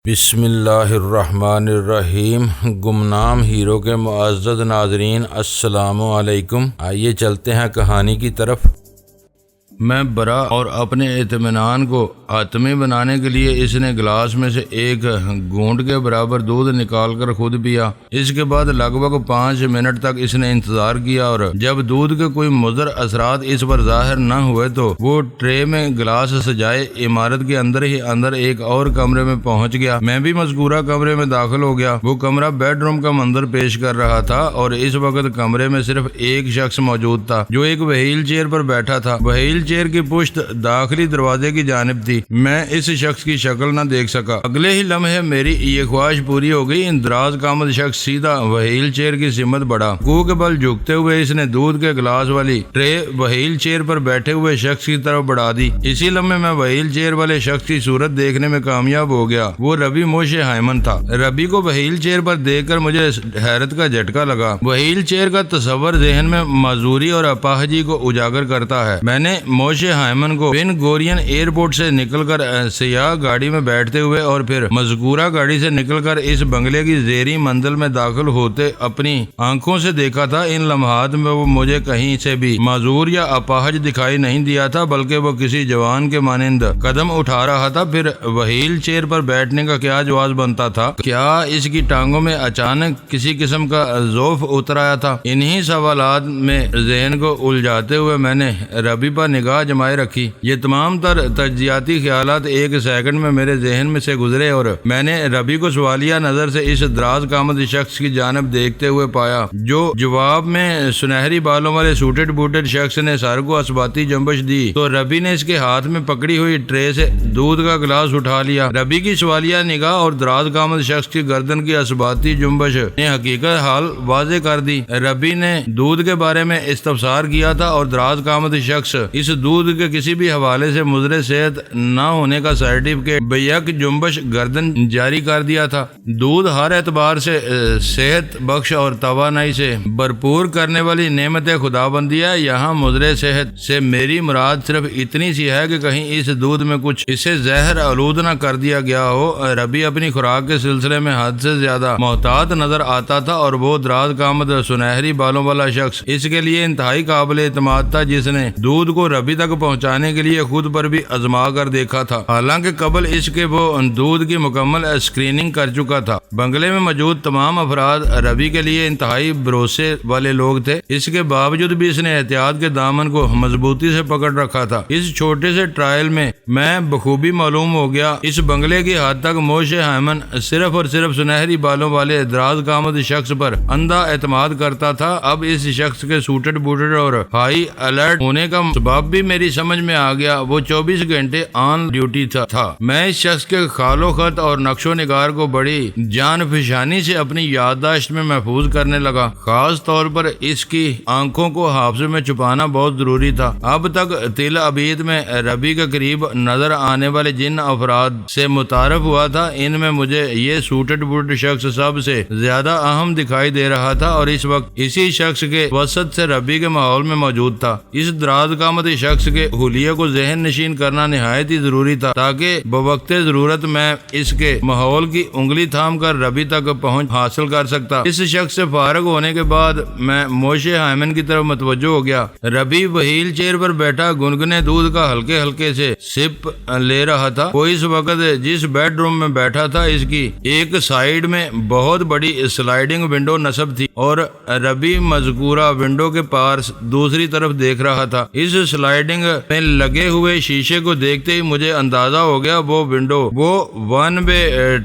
بسم اللہ الرحمن الرحیم۔ گمنام ہیرو کے معزز ناظرین، السلام علیکم۔ آئیے چلتے ہیں کہانی کی طرف۔ میں برا اور اپنے اطمینان کو حتمی بنانے کے لیے اس نے گلاس میں سے ایک گھونٹ کے برابر دودھ نکال کر خود پیا۔ اس کے بعد لگ بھگ 5 منٹ تک اس نے انتظار کیا، اور جب دودھ کے کوئی مضر اثرات اس پر ظاہر نہ ہوئے تو وہ ٹرے میں گلاس سجائے عمارت کے اندر ہی اندر ایک اور کمرے میں پہنچ گیا۔ میں بھی مذکورہ کمرے میں داخل ہو گیا۔ وہ کمرہ بیڈ روم کا منظر پیش کر رہا تھا، اور اس وقت کمرے میں صرف ایک شخص موجود تھا جو ایک وہیل چیئر پر بیٹھا تھا۔ وہیل چیئر کی پشت داخلی دروازے کی جانب تھی۔ میں اس شخص کی شکل نہ دیکھ سکا۔ اگلے ہی لمحے میری یہ خواہش پوری ہو گئی۔ دراز قامت شخص سیدھا وہیل چیئر کی سمت بڑھا۔ کوہ کے بل جھکتے ہوئے اس نے دودھ کے گلاس والی ٹرے وہیل چیئر پر بیٹھے ہوئے شخص کی طرف بڑھا دی۔ اسی لمحے میں وہیل چیئر والے شخص کی صورت دیکھنے میں کامیاب ہو گیا۔ وہ ربی موش ہائمن تھا۔ ربی کو وہیل چیئر پر دیکھ کر مجھے حیرت کا جھٹکا لگا۔ وہیل چیئر کا تصور ذہن میں معذوری اور اپاہجی کو اجاگر کرتا ہے۔ میں نے موش ہائمن کو بن گورین ایئرپورٹ سے نکل کر سیاہ گاڑی میں بیٹھتے ہوئے اور پھر مذکورہ گاڑی سے نکل کر اس بنگلے کی زیریں منزل میں داخل ہوتے اپنی آنکھوں سے دیکھا تھا۔ ان لمحات میں وہ مجھے کہیں سے بھی معذور یا اپاہج دکھائی نہیں دیا تھا، بلکہ وہ کسی جوان کے مانند قدم اٹھا رہا تھا۔ پھر وہیل چیئر پر بیٹھنے کا کیا جواز بنتا تھا؟ کیا اس کی ٹانگوں میں اچانک کسی قسم کا ذوف اتر آیا تھا؟ انہی سوالات میں ذہن کو الجھاتے ہوئے میں نے ربی پر نگاہ جمائے رکھی۔ یہ تمام تر تجزیاتی خیالات ایک سیکنڈ میں میرے ذہن میں سے گزرے، اور میں نے ربی کو سوالیہ نظر سے اس دراز قامت شخص کی جانب دیکھتے ہوئے پایا، جو جواب میں سنہری بالوں والے سوٹڈ بوٹڈ شخص نے سر کو اسباتی جنبش دی تو ربی نے اس کے ہاتھ میں پکڑی ہوئی ٹرے سے دودھ کا گلاس اٹھا لیا۔ ربی کی سوالیہ نگاہ اور دراز قامت شخص کی گردن کی اسباتی جنبش نے حقیقت حال واضح کر دی۔ ربی نے دودھ کے بارے میں استفسار کیا تھا، اور دراز قامت شخص اس دودھ کے کسی بھی حوالے سے مضر صحت نہ ہونے کا سرٹیفکیٹ بیک جنبش گردن جاری کر دیا تھا۔ دودھ ہر اعتبار سے صحت بخش اور توانائی سے بھرپور کرنے والی نعمت خدا بندی ہے۔ یہاں مضر صحت سے میری مراد صرف اتنی سی ہے کہ کہیں اس دودھ میں کچھ اسے زہر آلود نہ کر دیا گیا ہو۔ ربی اپنی خوراک کے سلسلے میں حد سے زیادہ محتاط نظر آتا تھا، اور وہ دراز قامت سنہری بالوں والا شخص اس کے لیے انتہائی قابل اعتماد تھا، جس نے دودھ کو ربی تک پہنچانے کے لیے خود پر بھی آزما کر دیکھا تھا۔ حالانکہ قبل اس کے وہ دودھ کی مکمل اسکریننگ کر چکا تھا۔ بنگلے میں موجود تمام افراد ربی کے لیے انتہائی بھروسے والے لوگ تھے۔ اس کے باوجود بھی اس نے احتیاط کے دامن کو مضبوطی سے پکڑ رکھا تھا۔ اس چھوٹے سے ٹرائل میں بخوبی معلوم ہو گیا اس بنگلے کی حد تک موش ہائمن صرف اور صرف سنہری بالوں والے دراز قامت شخص پر اندھا اعتماد کرتا تھا۔ اب اس شخص کے سوٹڈ بوٹڈ اور ہائی الرٹ ہونے کا سبب بھی میری سمجھ میں آ گیا۔ وہ 24 گھنٹے آن ڈیوٹی تھا۔ میں اس شخص کے خال و خط اور نقش و نگار کو بڑی جان فشانی سے اپنی یادداشت میں محفوظ کرنے لگا۔ خاص طور پر اس کی آنکھوں کو حافظے میں چھپانا بہت ضروری تھا۔ اب تک تل ابید میں ربی کے قریب نظر آنے والے جن افراد سے متعارف ہوا تھا، ان میں مجھے یہ سوٹڈ بوٹڈ شخص سب سے زیادہ اہم دکھائی دے رہا تھا، اور اس وقت اسی شخص کے وسط سے ربی کے ماحول میں موجود تھا۔ اس دراز قامت شخص کے حلیے کو ذہن نشین کرنا نہایت ہی ضروری تھا، تاکہ بوقت ضرورت میں اس کے ماحول کی انگلی تھام کر ربی تک پہنچ حاصل کر سکتا۔ اس شخص سے فارغ ہونے کے بعد میں موش ہائمن کی طرف متوجہ ہو گیا۔ ربی وہیل چیئر پر بیٹھا گنگنے دودھ کا ہلکے ہلکے سے سپ لے رہا تھا۔ وہ اس وقت جس بیڈ روم میں بیٹھا تھا، اس کی ایک سائیڈ میں بہت بڑی سلائیڈنگ ونڈو نصب تھی، اور ربی مذکورہ ونڈو کے پاس دوسری طرف دیکھ رہا تھا۔ اس سلائیڈنگ میں لگے ہوئے شیشے کو دیکھتے ہی مجھے اندازہ ہو گیا وہ ونڈو وہ ون وے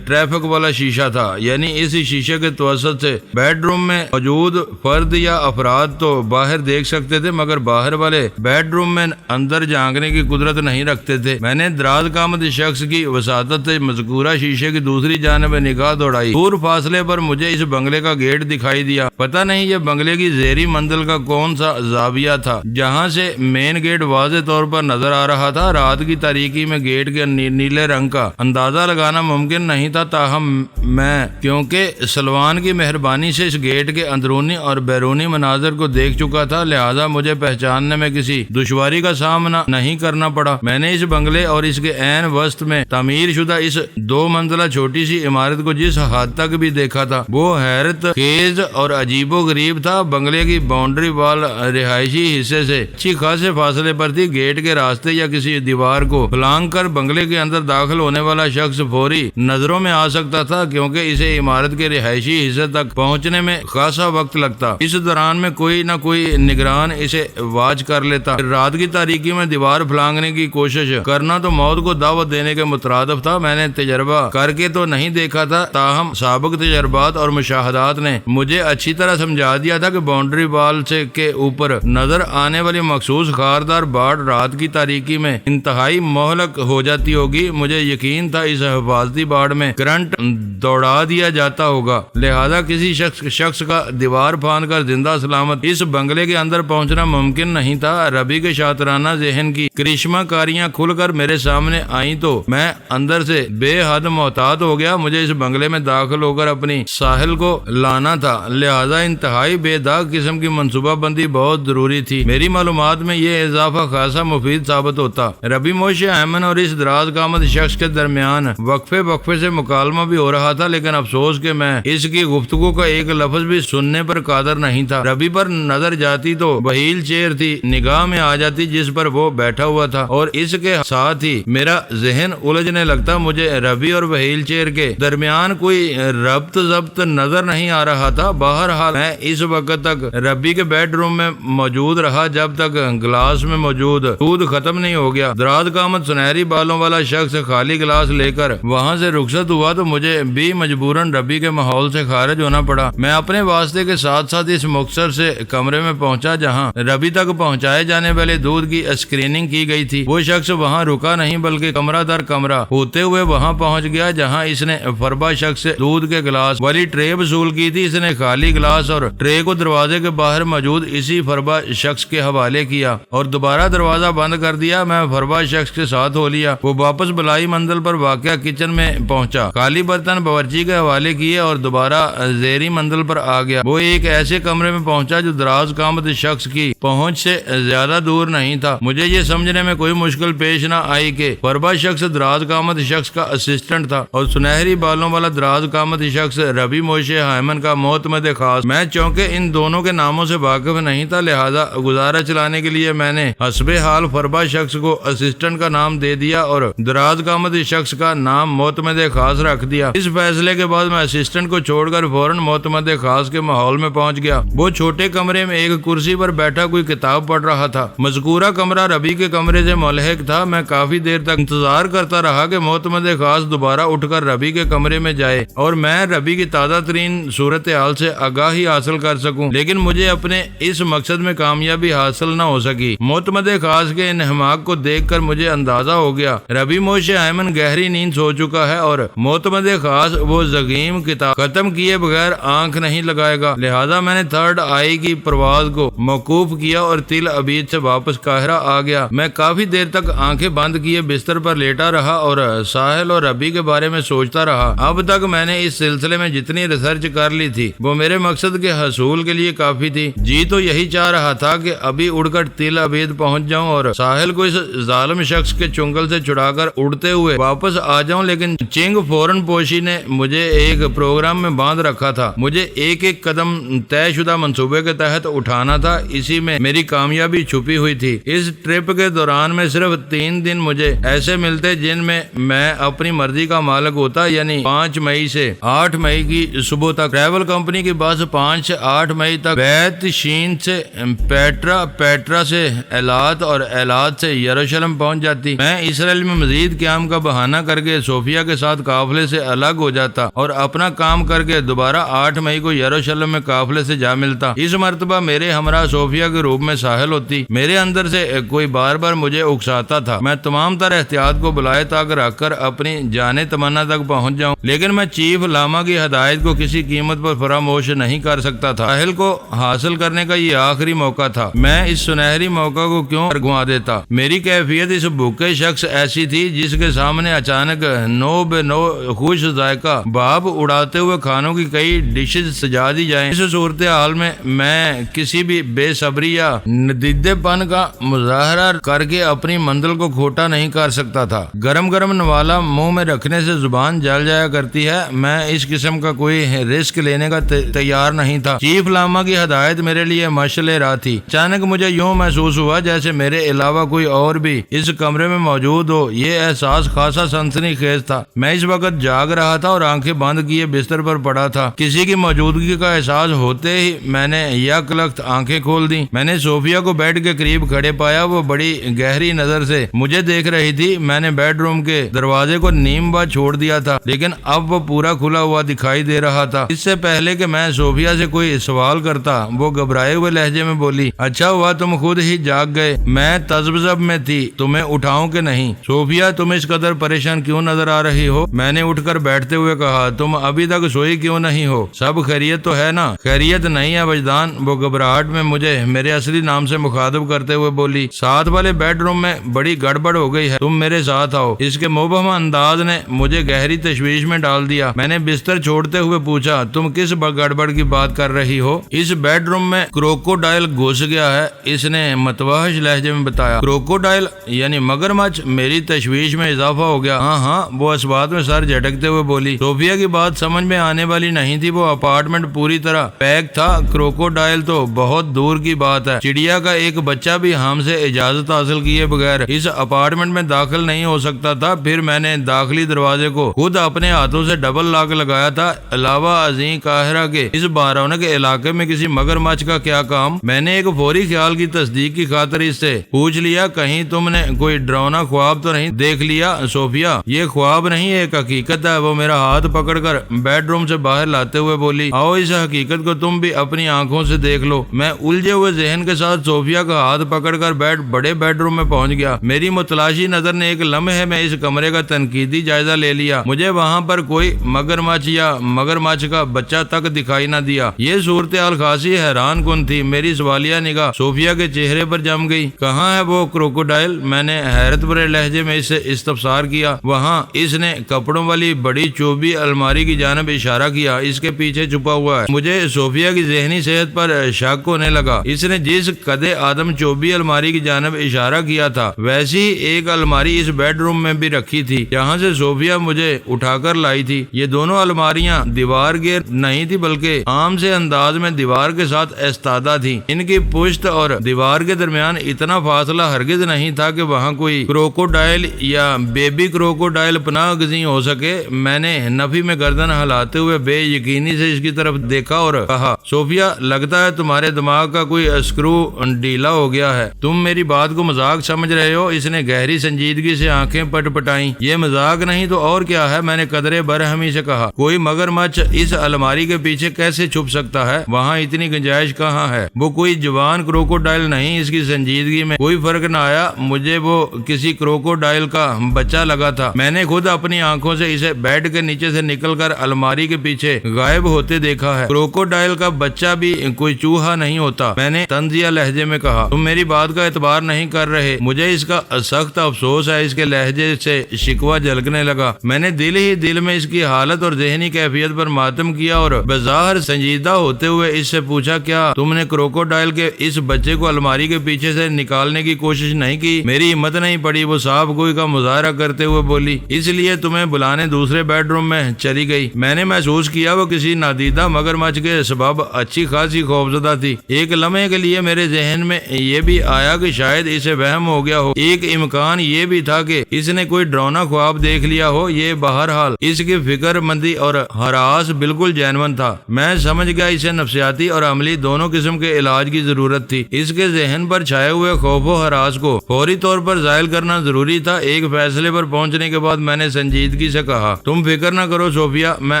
ٹریفک والا شیشہ تھا، یعنی اس شیشے کے توسط سے بیڈ روم میں موجود فرد یا افراد تو باہر دیکھ سکتے تھے، مگر باہر والے بیڈ روم میں اندر جھانکنے کی قدرت نہیں رکھتے تھے۔ میں نے دراز قامت شخص کی وساطت سے مذکورہ شیشے کی دوسری جانب نگاہ دوڑائی۔ دور فاصلے پر مجھے اس بنگلے کا گیٹ دکھائی دیا۔ پتہ نہیں یہ بنگلے کی زیریں منزل کا کون سا زاویہ تھا جہاں سے مین گیٹ گیٹ واضح طور پر نظر آ رہا تھا۔ رات کی تاریکی میں گیٹ کے نیلے رنگ کا اندازہ لگانا ممکن نہیں تھا، تاہم میں کیونکہ سلوان کی مہربانی سے اس گیٹ کے اندرونی اور بیرونی مناظر کو دیکھ چکا تھا، لہذا مجھے پہچاننے میں کسی دشواری کا سامنا نہیں کرنا پڑا۔ میں نے اس بنگلے اور اس کے عین وسط میں تعمیر شدہ اس 2 منزلہ چھوٹی سی عمارت کو جس حد تک بھی دیکھا تھا وہ حیرت خیز اور عجیب و غریب تھا۔ بنگلے کی باؤنڈری وال رہائشی حصے سے اچھی خاصے فاصلے پر تھی۔ گیٹ کے راستے یا کسی دیوار کو پھلانگ کر بنگلے کے اندر داخل ہونے والا شخص فوری نظروں میں آ سکتا تھا، کیونکہ اسے عمارت کے رہائشی حصے تک پہنچنے میں خاصا وقت لگتا۔ اس دوران میں کوئی نہ کوئی نگران اسے واچ کر لیتا۔ رات کی تاریکی میں دیوار پھلانگنے کی کوشش کرنا تو موت کو دعوت دینے کے مترادف تھا۔ میں نے تجربہ کر کے تو نہیں دیکھا تھا، تاہم سابق تجربات اور مشاہدات نے مجھے اچھی طرح سمجھا دیا تھا کہ باؤنڈری وال سے کے اوپر نظر آنے والی مخصوص خاردار باڑ رات کی تاریکی میں انتہائی مہلک ہو جاتی ہوگی۔ مجھے یقین تھا اس حفاظتی باڑ میں کرنٹ دوڑا دیا جاتا ہوگا، لہذا کسی شخص کا دیوار پھاند کر زندہ سلامت اس بنگلے کے اندر پہنچنا ممکن نہیں تھا۔ ربی کے شاطرانہ ذہن کی کرشمہ کاریاں کھل کر میرے سامنے آئیں تو میں اندر سے بے حد محتاط ہو گیا۔ مجھے اس بنگلے میں داخل ہو کر اپنی ساحل کو لانا تھا، لہذا انتہائی بے داغ قسم کی منصوبہ بندی بہت ضروری تھی۔ میری معلومات میں یہ اضافہ خاصا مفید ثابت ہوتا۔ ربی موشے ایمن اور اس دراز قامت شخص کے درمیان وقفے سے مکالمہ بھی ہو رہا تھا، لیکن افسوس کہ میں اس کی گفتگو کا ایک لفظ بھی سننے پر قادر نہیں تھا۔ ربی پر نظر جاتی تو وہیل چیئر تھی نگاہ میں آ جاتی جس پر وہ بیٹھا ہوا تھا، اور اس کے ساتھ ہی میرا ذہن الجھنے لگتا۔ مجھے ربی اور وہیل چیئر کے درمیان کوئی ربط ضبط نظر نہیں آ رہا تھا۔ بہرحال میں اس وقت تک ربی کے بیڈ روم میں موجود رہا جب تک گلاس میں موجود دودھ ختم نہیں ہو گیا۔ دراز قامت سنہری بالوں والا شخص خالی گلاس لے کر وہاں سے رخصت ہوا تو مجھے بھی مجبوراً ربی کے ماحول سے خارج ہونا پڑا۔ میں اپنے واسطے کے ساتھ ساتھ اس مختصر سے کمرے میں پہنچا جہاں ربی تک پہنچائے جانے والے دودھ کی اسکریننگ کی گئی تھی۔ وہ شخص وہاں رکا نہیں بلکہ کمرہ در کمرہ ہوتے ہوئے وہاں پہنچ گیا جہاں اس نے فربا شخص سے دودھ کے گلاس والی ٹرے وصول کی تھی۔ اس نے خالی گلاس اور ٹرے کو دروازے کے باہر موجود اسی فربا شخص کے حوالے کیا اور دوبارہ دروازہ بند کر دیا۔ میں فربا شخص کے ساتھ ہو لیا۔ وہ واپس بلائی منزل پر واقع کچن میں پہنچا، خالی برتن باورچی کے حوالے کیے اور دوبارہ زیری منزل پر آ گیا۔ وہ ایک ایسے کمرے میں پہنچا جو دراز قامت شخص کی پہنچ سے زیادہ دور نہیں تھا۔ مجھے یہ سمجھنے میں کوئی مشکل پیش نہ آئی کہ فربا شخص دراز قامت شخص کا اسسٹنٹ تھا اور سنہری بالوں والا دراز قامت شخص ربی موشے ہائمن کا معتمد خاص۔ میں چونکہ ان دونوں کے ناموں سے واقف نہیں تھا، لہذا گزارا چلانے کے لیے میں نے حسب حال فربا شخص کو اسسٹنٹ کا نام دے دیا اور دراز قامت شخص کا نام معتمد خاص رکھ دیا۔ اس فیصلے کے بعد میں اسسٹنٹ کو چھوڑ کر فوراً معتمد خاص کے ماحول میں پہنچ گیا۔ وہ چھوٹے کمرے میں ایک کرسی پر بیٹھا کوئی کتاب پڑھ رہا تھا۔ مذکورہ کمرہ ربی کے کمرے سے ملحق تھا۔ میں کافی دیر تک انتظار کرتا رہا کہ معتمد خاص دوبارہ اٹھ کر ربی کے کمرے میں جائے اور میں ربی کی تازہ ترین صورتحال سے آگاہی حاصل کر سکوں، لیکن مجھے اپنے اس مقصد میں کامیابی حاصل نہ ہو سکی۔ معتمد خاص کے انہماک کو دیکھ کر مجھے اندازہ ہو گیا ربی موشے ایمن گہری نیند سو چکا ہے اور معتمد خاص وہ زخیم کتاب ختم کیے بغیر آنکھ نہیں لگائے گا، لہذا میں نے تھرڈ آئی کی پرواز کو موقوف کیا اور تل ابید سے واپس قاہرہ آ گیا۔ میں کافی دیر تک آنکھیں بند کیے بستر پر لیٹا رہا اور ساحل اور ربی کے بارے میں سوچتا رہا۔ اب تک میں نے اس سلسلے میں جتنی ریسرچ کر لی تھی وہ میرے مقصد کے حصول کے لیے کافی تھی۔ جی تو یہی چاہ رہا تھا کہ ابھی اڑ کر تل ابید پہنچ جاؤں اور ساحل کو اس ظالم شخص کے چنگل سے چھڑا کر اڑتے ہوئے واپس آ جاؤں، لیکن چنگ فوراً پوشی نے مجھے ایک پروگرام میں باندھ رکھا تھا۔ مجھے ایک ایک قدم طے شدہ منصوبے کے تحت اٹھانا تھا، اسی میں میری کامیابی چھپی ہوئی تھی۔ اس ٹرپ کے دوران میں صرف 3 دن مجھے ایسے ملتے جن میں میں اپنی مرضی کا مالک ہوتا، یعنی 5 مئی سے 8 مئی کی صبح تک ٹریول کمپنی کی بس 5 سے 8 مئی تک بیت شین سے پیٹرا سے ایلات اور ایلات سے یروشلم پہنچ جاتی۔ میں اسرائیل میں مزید قیام کا بہانہ کر کے صوفیا کے ساتھ قافلے سے الگ ہو جاتا اور اپنا کام کر کے دوبارہ 8 مئی کو یروشلم میں قافلے سے جا ملتا۔ اس مرتبہ میرے ہمراہ صوفیا کے روپ میں ساحل ہوتی۔ میرے اندر سے کوئی بار بار مجھے اکساتا تھا۔ میں تمام تر احتیاط کو بلائے تاک رکھ کر اپنی جانے تمنا تک پہنچ جاؤں، لیکن میں چیف لاما کی ہدایت کو کسی قیمت پر فراموش نہیں کر سکتا تھا۔ ساحل کو حاصل کرنے کا یہ آخری موقع تھا۔ میں اس سنہری موقع موقع کو کیوں گنوا دیتا؟ میری کیفیت اس بھوکے شخص ایسی تھی جس کے سامنے اچانک نو بے نو خوش ذائقہ بھاپ اڑاتے ہوئے کھانوں کی کئی ڈشز سجا دی جائیں۔ اس صورتحال میں کسی بھی بے صبری یا ندیدے پن کا مظاہرہ کر کے اپنی منزل کو کھوٹا نہیں کر سکتا تھا۔ گرم گرم نوالا منہ میں رکھنے سے زبان جل جایا کرتی ہے، میں اس قسم کا کوئی رسک لینے کا تیار نہیں تھا۔ چیف لاما کی ہدایت میرے لیے مشعل راہ تھی۔ اچانک مجھے یوں محسوس ہوا جیسے میرے علاوہ کوئی اور بھی اس کمرے میں موجود ہو۔ یہ احساس خاصا سنسنی خیز تھا۔ میں اس وقت جاگ رہا تھا اور آنکھیں بند کیے بستر پر پڑا تھا۔ کسی کی موجودگی کا احساس ہوتے ہی میں نے یک لخت آنکھیں کھول دی۔ میں نے صوفیہ کو بیڈ کے قریب کھڑے پایا، وہ بڑی گہری نظر سے مجھے دیکھ رہی تھی۔ میں نے بیڈ روم کے دروازے کو نیم با چھوڑ دیا تھا، لیکن اب وہ پورا کھلا ہوا دکھائی دے رہا تھا۔ اس سے پہلے کہ میں صوفیہ سے کوئی سوال کرتا، وہ گھبرائے ہوئے لہجے میں بولی، اچھا ہوا تم خود ہی جاگ گئے، میں تذبذب میں تھی، تمہیں اٹھاؤں کہ نہیں؟ صوفیہ، تم اس قدر پریشان کیوں نظر آ رہی ہو؟ میں نے اٹھ کر بیٹھتے ہوئے کہا، تم ابھی تک سوئی کیوں نہیں ہو؟ سب خیریت تو ہے نا؟ خیریت نہیں ہے وجدان، وہ گھبراہٹ میں مجھے میرے اصلی نام سے مخاطب کرتے ہوئے بولی۔ ساتھ والے بیڈ روم میں بڑی گڑبڑ ہو گئی ہے، تم میرے ساتھ آؤ۔ اس کے مبہم انداز نے مجھے گہری تشویش میں ڈال دیا۔ میں نے بستر چھوڑتے ہوئے پوچھا، تم کس گڑبڑ کی بات کر رہی ہو؟ اس بیڈ روم میں کروکوڈائل گھس گیا ہے، اس نے متوحش لہجے میں بتایا۔ کروکوڈائل یعنی مگرمچھ؟ میری تشویش میں اضافہ ہو گیا۔ ہاں، وہ اس بات میں سر جھٹکتے ہوئے بولی۔ صوفیہ کی بات سمجھ میں آنے والی نہیں تھی، وہ اپارٹمنٹ پوری طرح پیک تھا، کروکوڈائل تو بہت دور کی بات ہے۔ چڑیا کا ایک بچہ بھی ہم سے اجازت حاصل کیے بغیر اس اپارٹمنٹ میں داخل نہیں ہو سکتا تھا۔ پھر میں نے داخلی دروازے کو خود اپنے ہاتھوں سے ڈبل لاک لگایا تھا۔ علاوہ ازیں قاہرہ کے اس بارونق علاقے میں کسی مگرمچھ کا کیا کام؟ میں نے ایک فوری خیال کی تصدیق کی خاطر اس سے پوچھ لیا، کہیں تم نے کوئی ڈراؤنا خواب تو نہیں دیکھ لیا؟ صوفیہ، یہ خواب نہیں، ایک حقیقت ہے۔ وہ میرا ہاتھ پکڑ کر بیڈ روم سے باہر لاتے ہوئے بولی، آؤ اس حقیقت کو تم بھی اپنی آنکھوں سے دیکھ لو۔ میں الجھے ہوئے ذہن کے ساتھ صوفیہ کا ہاتھ پکڑ کر بڑے بیڈ روم میں پہنچ گیا۔ میری متلاشی نظر نے ایک لمحے میں اس کمرے کا تنقیدی جائزہ لے لیا۔ مجھے وہاں پر کوئی مگرمچھ یا مگرمچھ کا بچہ تک دکھائی نہ دیا۔ یہ صورتحال خاصی حیران کن تھی۔ میری سوالیہ نگاہ صوفیہ کے چہرے پر جم گئی۔ کہاں ہے وہ کروکوڈائل؟ میں نے حیرت بھرے لہجے میں اس سے استفسار کیا۔ وہاں، اس نے کپڑوں والی بڑی چوبی الماری کی جانب اشارہ کیا، اس کے پیچھے چھپا ہوا ہے۔ مجھے صوفیہ کی ذہنی صحت پر شک ہونے لگا۔ اس نے جس قد آدم چوبی الماری کی جانب اشارہ کیا تھا، ویسی ہی ایک الماری اس بیڈ روم میں بھی رکھی تھی، جہاں سے صوفیہ مجھے اٹھا کر لائی تھی۔ یہ دونوں الماریاں دیوار گیر نہیں تھی، بلکہ عام سے انداز میں دیوار کے ساتھ ایستادہ تھی۔ ان کی پشت اور دیوار کے درمیان اتنا فاصلہ ہرگز نہیں تھا کہ وہاں کوئی کروکوڈائل یا بیبی کروکوڈائل پناہ گزین ہو سکے۔ میں نے نفی میں گردن ہلاتے ہوئے بے یقینی سے اس کی طرف دیکھا اور کہا، صوفیہ، لگتا ہے تمہارے دماغ کا کوئی اسکرو ڈھیلا ہو گیا ہے، تم میری بات کو مذاق سمجھ رہے ہو؟ اس نے گہری سنجیدگی سے آنکھیں پٹ پٹائیں۔ یہ مذاق نہیں تو اور کیا ہے؟ میں نے قدرے برہمی سے کہا۔ کوئی مگرمچھ اس الماری کے پیچھے کیسے چھپ سکتا ہے؟ وہاں اتنی گنجائش کہاں ہے؟ وہ کوئی جوان کروکوڈائل نہیں۔ اس کی سنجیدگی میں کوئی فرق نہ آیا۔ مجھے وہ کسی کروکوڈائل کا بچہ لگا تھا۔ میں نے خود اپنی آنکھوں سے اسے بیڈ کے نیچے سے نکل کر الماری کے پیچھے غائب ہوتے دیکھا ہے۔ کروکوڈائل کا بچہ بھی کوئی چوہا نہیں ہوتا، میں نے طنزیہ لہجے میں کہا۔ تم میری بات کا اعتبار نہیں کر رہے، مجھے اس کا سخت افسوس ہے۔ اس کے لہجے سے شکوہ جھلکنے لگا۔ میں نے دل ہی دل میں اس کی حالت اور ذہنی کیفیت پر ماتم کیا اور بظاہر سنجیدہ ہوتے ہوئے اس سے پوچھا، کیا تم نے کروکوڈائل کے اس بچے کو الماری کے پیچھے سے نکالنے کی کوشش نہیں کی؟ میری ہمت نہیں پڑی، وہ صاف گوئی کا مظاہرہ کرتے ہوئے بولی، اس لیے تمہیں بلانے دوسرے بیڈ روم میں چلی گئی۔ میں نے محسوس کیا وہ کسی نادیدہ مگرمچھ کے سبب اچھی خاصی خوفزدہ تھی۔ ایک لمحے کے لیے میرے ذہن میں یہ بھی آیا کہ شاید اسے وہم ہو گیا ہو۔ ایک امکان یہ بھی تھا کہ اس نے کوئی ڈراؤنا خواب دیکھ لیا ہو۔ یہ بہرحال اس کی فکر مندی اور ہراس بالکل جینون تھا۔ میں سمجھ گیا اسے نفسیاتی اور عملی دونوں قسم کے علاج کی ضرورت تھی۔ اس کے ذہن پر چھائے ہوئے خوف و ہراس کو فوری طور پر زائل کرنا ضروری تھا۔ ایک فیصلے پر پہنچنے کے بعد میں نے سنجیدگی سے کہا، تم فکر نہ کرو صوفیہ، میں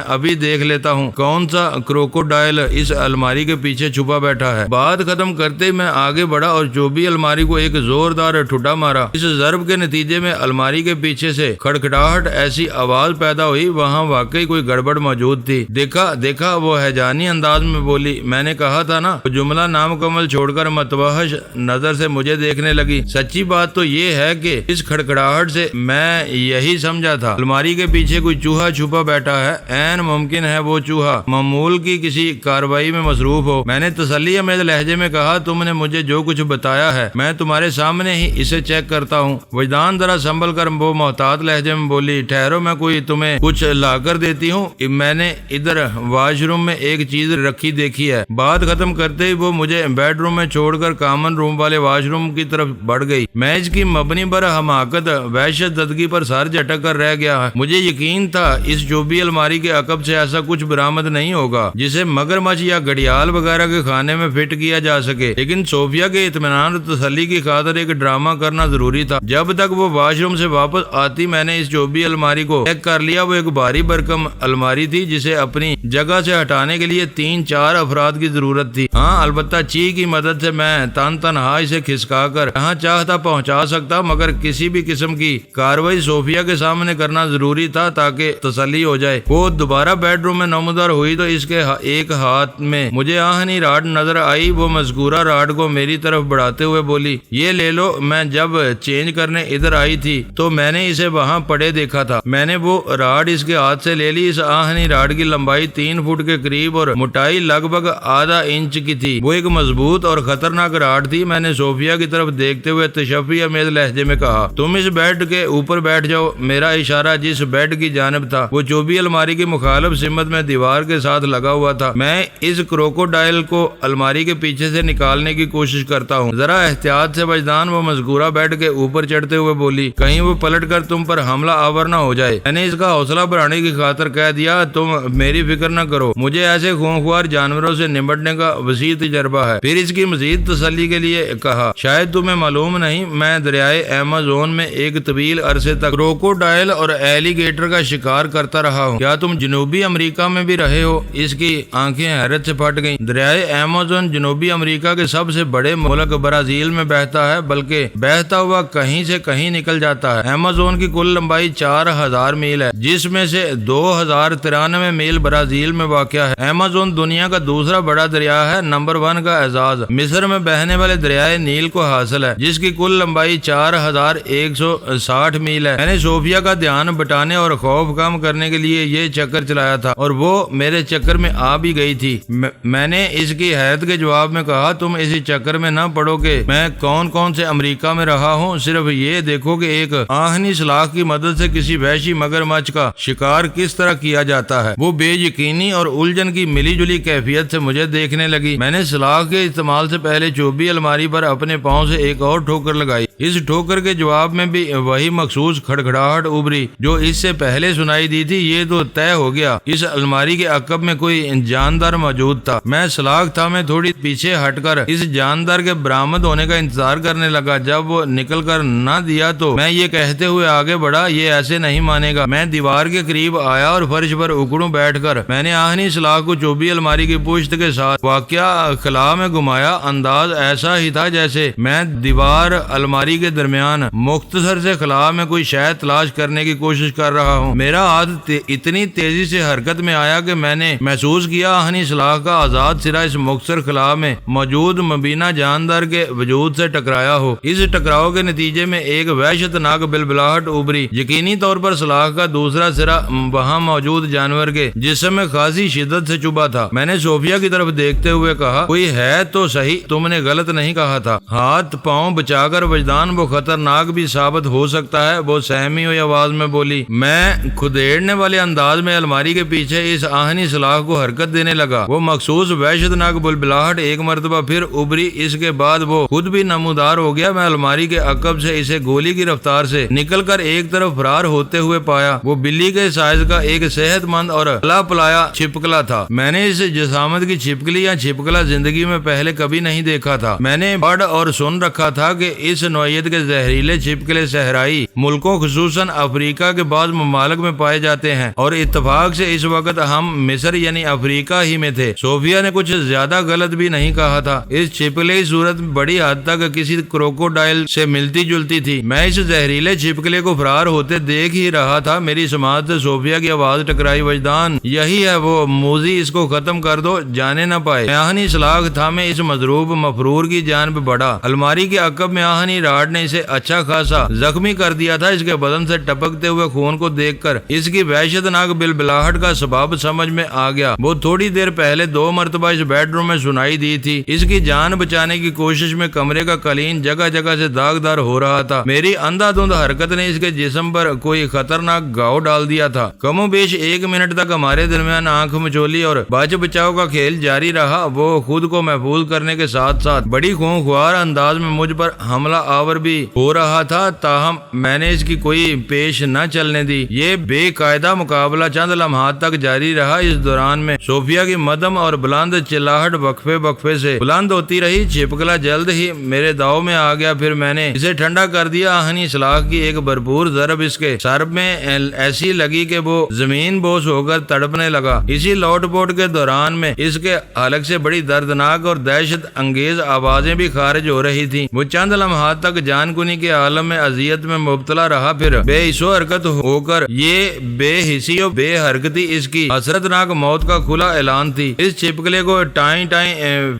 ابھی دیکھ لیتا ہوں کون سا کروکوڈائل اس الماری کے پیچھے چھپا بیٹھا ہے۔ بات ختم کرتے میں آگے بڑھا اور چوبی الماری کو ایک زوردار ٹھٹا مارا۔ اس ضرب کے نتیجے میں الماری کے پیچھے سے کھڑکھڑاہٹ ایسی آواز پیدا ہوئی، وہاں واقعی کوئی گڑبڑ موجود تھی۔ دیکھا، وہ ہیجانی انداز میں بولی۔ میں نے کہا تھا نا۔ وہ جملہ نامکمل چھوڑ کر متوحش نظر سے مجھے دیکھنے لگی۔ سچی بات تو یہ ہے کہ اس کھڑکھڑاہٹ سے میں یہی سمجھا تھا الماری کے پیچھے کوئی چوہا چھپا بیٹھا ہے۔ عین ممکن ہے وہ چوہا معمول کی کسی کارروائی میں مصروف ہو۔ میں نے تسلی امیز لہجے میں کہا، تم نے مجھے جو کچھ بتایا ہے میں تمہارے سامنے ہی اسے چیک کرتا ہوں۔ وجدان ذرا سنبھل کر وہ محتاط لہجے میں بولی، ٹھہرو میں کوئی تمہیں کچھ لا کر دیتی ہوں۔ میں نے ادھر واش روم میں ایک چیز رکھی دیکھی ہے۔ بات ختم کرتے ہی وہ مجھے بیڈ روم میں چھوڑ کر کامن روم والے واش روم کی طرف بڑھ گئی۔ میں اس کی مبنی پر حماقت وحشت زدگی پر سر جھٹک کر رہ گیا۔ مجھے یقین تھا اس چوبی الماری کے عقب سے ایسا کچھ برآمد نہیں ہوگا جسے مگرمچھ یا گھڑیال وغیرہ کے خانے میں فٹ کیا جا سکے، لیکن صوفیہ کے اطمینان اور تسلی کی خاطر ایک ڈرامہ کرنا ضروری تھا۔ جب تک وہ واش روم سے واپس آتی میں نے اس چوبی الماری کو چیک کر لیا۔ وہ ایک بھاری بھرکم الماری تھی جسے اپنی جگہ سے ہٹانے کے لیے 3-4 افراد کی ضرورت تھی۔ ہاں، البتہ چی کی مدد سے میں تنہا اسے کھسکا کر جہاں چاہتا پہنچا سکتا، مگر کسی بھی قسم کی کاروائی صوفیہ کے سامنے کرنا ضروری تھا تاکہ تسلی ہو جائے۔ وہ دوبارہ بیڈ روم میں نمودار ہوئی تو اس کے ایک ہاتھ میں مجھے آہنی راڈ نظر آئی۔ وہ مذکورہ راڈ کو میری طرف بڑھاتے ہوئے بولی، یہ لے لو۔ میں جب چینج کرنے ادھر آئی تھی تو میں نے اسے وہاں پڑے دیکھا تھا۔ میں نے وہ راڈ اس کے ہاتھ سے لے لی۔ اس آہنی راڈ کی لمبائی 3 فٹ کے قریب اور موٹائی لگ بھگ ½ انچ کی تھی۔ وہ ایک مضبوط اور خطرناک راڈ تھی۔ میں نے صوفیہ کی طرف دیکھتے ہوئے تشفی امیز لہجے میں کہا، تم اس بیڈ کے اوپر بیٹھ جاؤ۔ میرا اشارہ جس بیڈ کی جانب تھا وہ چوبی الماری کی مخالف سمت میں دیوار کے ساتھ لگا ہوا تھا۔ میں اس کروکوڈائل کو الماری کے پیچھے سے نکالنے کی کوشش کرتا ہوں، ذرا احتیاط سے وجدان۔ وہ مذکورہ بیڈ کے اوپر چڑھتے ہوئے بولی، کہیں وہ پلٹ کر تم پر حملہ آور نہ ہو جائے۔ میں نے اس کا حوصلہ بڑھانے کی خاطر کہہ دیا، تم میری فکر نہ کرو، مجھے ایسے خونخوار جانوروں سے نمٹنے کا وسیع تجربہ ہے۔ پھر اس کی مزید تسلی کے لیے کہا، شاید تمہیں معلوم نہیں، میں دریائے ایمازون میں ایک طویل عرصے تک کروکوڈائل اور ایلیگیٹر کا شکار کرتا رہا ہوں۔ کیا تم جنوبی امریکہ میں بھی رہے ہو؟ اس کی آنکھیں حیرت سے پھٹ گئیں۔ دریائے ایمازون جنوبی امریکہ کے سب سے بڑے ملک برازیل میں بہتا ہے، بلکہ بہتا ہوا کہیں سے کہیں نکل جاتا ہے۔ ایمازون کی کل لمبائی 4000 میل ہے، جس میں سے 2093 میل برازیل میں واقع ہے۔ ایمازون دنیا کا دوسرا بڑا دریا ہے۔ نمبر 1 کا اعزاز مصر میں بہنے والے دریائے نیل کو حاصل ہے، جس کی کل لمبائی 4160 میل ہے۔ میں نے صوفیہ کا دھیان بٹانے اور خوف کم کرنے کے لیے یہ چکر چلایا تھا اور وہ میرے چکر میں آ بھی گئی تھی۔ میں نے اس کی حیرت کے جواب میں کہا، تم اسی چکر میں نہ پڑو کہ میں کون سے امریکہ میں رہا ہوں، صرف یہ دیکھو کہ ایک آہنی سلاخ کی مدد سے کسی وحشی مگرمچھ کا شکار کس طرح کیا جاتا ہے۔ وہ بے یقینی اور الجھن کی ملی جلی کیفیت سے مجھے دیکھنے لگی۔ میں نے سلاخ کے استعمال سے پہلے چوبی الماری پر اپنے پاؤں سے ایک اور ٹھوکر لگائی۔ اس ٹھوکر کے جواب میں بھی وہی مخصوص کھڑکھڑاہٹ ابری جو اس سے پہلے سنائی دی تھی۔ یہ تو طے ہو گیا، اس الماری کے عقب میں کوئی جاندار موجود تھا۔ میں سلاخ تھامے تھوڑی پیچھے ہٹ کر اس جاندار کے برآمد ہونے کا انتظار کرنے لگا۔ جب وہ نکل کر نہ دیا تو میں یہ کہتے ہوئے آگے بڑھا، یہ ایسے نہیں مانے گا۔ میں دیوار کے قریب آیا اور فرش پر اکڑوں بیٹھ کر میں نے آہنی سلاخ کو چوبی الماری کی پشت کے ساتھ واقعہ خلا میں گھمایا۔ انداز ایسا ہی تھا جیسے میں دیوار الماری کے درمیان مختصر سے خلا میں کوئی شے تلاش کرنے کی کوشش کر رہا ہوں۔ میرا ہاتھ اتنی تیزی سے حرکت میں آیا کہ میں نے محسوس کیا آہنی سلاخ کا آزاد سرا اس مختصر خلا میں موجود مبینہ جاندار کے وجود سے ٹکرایا ہو۔ اس ٹکراؤ کے نتیجے میں ایک وحشتناک بلبلاہٹ ابری۔ یقینی طور پر سلاخ کا دوسرا سرا وہاں موجود جانور کے جسم میں خاصی شدت سے چبھا تھا۔ میں نے صوفیہ کی طرف دیکھتے ہوئے کہا، کوئی ہے تو صحیح، تم نے غلط نہیں کہا تھا۔ ہاتھ پاؤں بچا کر وجدان، وہ خطرناک بھی ثابت ہو سکتا ہے، وہ سہمی ہوئی آواز میں بولی۔ میں کھدیڑنے والے انداز میں الماری کے پیچھے اس آہنی سلاخ کو حرکت دینے لگا۔ وہ مخصوص وحشتناک بلبلاہٹ ایک مرتبہ پھر ابری۔ اس کے بعد وہ خود بھی نمودار ہو گیا۔ میں الماری کے عقب سے اسے گولی کی رفتار سے نکل کر ایک طرف فرار ہوتے ہوئے پایا۔ وہ بلی کے سائز کا ایک صحت مند اور پلا پلایا چھپکلا تھا۔ میں نے اس جسامت کی چھپکلی یا چھپکلا زندگی میں پہلے کبھی نہیں دیکھا تھا۔ میں نے پڑھ اور سن رکھا تھا کہ اس نوعیت کے زہریلے چھپکلے صحرائی ملکوں خصوصاً افریقہ کے بعض ممالک میں پائے جاتے ہیں، اور اتفاق سے اس وقت ہم مصر یعنی افریقہ ہی میں تھے۔ صوفیہ نے کچھ زیادہ غلط بھی نہیں کہا تھا۔ اس چھپکلے کی صورت بڑی حد تک کسی کروکوڈائل سے ملتی جلتی تھی۔ میں اس زہریلے چھپکلے کو فرار ہوتے دیکھ ہی رہا تھا۔ میری سماعت سے صوفیہ کی آواز ٹکرائی، وجدان یہی ہے وہ موذی، اس کو ختم کر دو، جانے نہ پائے۔ آہنی سلاخ تھامے اس مضروب مفرور کی جانب بڑھا۔ الماری کے عقب میں آہنی راڈ نے اسے اچھا خاصا زخمی کر دیا تھا۔ اس کے بدن سے ٹپکتے ہوئے خون کو دیکھ کر اس کی وحشتناک بلبلاہٹ کا سبب سمجھ میں آ گیا۔ وہ تھوڑی دیر پہلے 2 مرتبہ اس بیڈ روم میں سنائی دی تھی۔ اس کی جان بچانے کی کوشش میں کمرے کا قالین جگہ جگہ سے داغدار ہو رہا تھا۔ میری اندھا دھند حرکت نے اس کے جسم پر کوئی خطرناک گھاؤ ڈال دیا تھا۔ کم و بیش 1 منٹ تک ہمارے درمیان آنکھ مچولی اور بچ بچاؤ کا کھیل جاری رہا۔ وہ خود کو محفوظ کرنے کے ساتھ ساتھ بڑی خونخوار انداز میں مجھ پر حملہ آور بھی ہو رہا تھا، تاہم میں نے اس کی کوئی پیش نہ چلنے دی۔ یہ بے قاعدہ مقابلہ چند لمحات تک جاری رہا۔ اس دوران میں صوفیہ کی مدم اور بلند چلاہٹ وقفے سے بلند ہوتی رہی۔ چھپکلا جلد ہی میرے داؤ میں آ گیا، پھر میں نے اسے ٹھنڈا کر دیا۔ آہنی سلاخ کی ایک بھرپور ضرب اس کے سر میں ایسی لگی کہ وہ زمین بوس ہو کر تڑپنے لگا۔ اسی لوٹ پوٹ کے دوران میں اس کے حلق سے بڑی دردناک اور دہشت انگیز آوازیں بھی خارج ہو رہی تھیں۔ وہ چند لمحات تک جان کنی کے عالم میں اذیت میں مبتلا رہا، پھر بے حس و حرکت ہو کر یہ بے حسی و بے حرکتی اس کی حسرتناک موت کا کھلا اعلان تھی۔ اس چھپکلے کو ٹائیں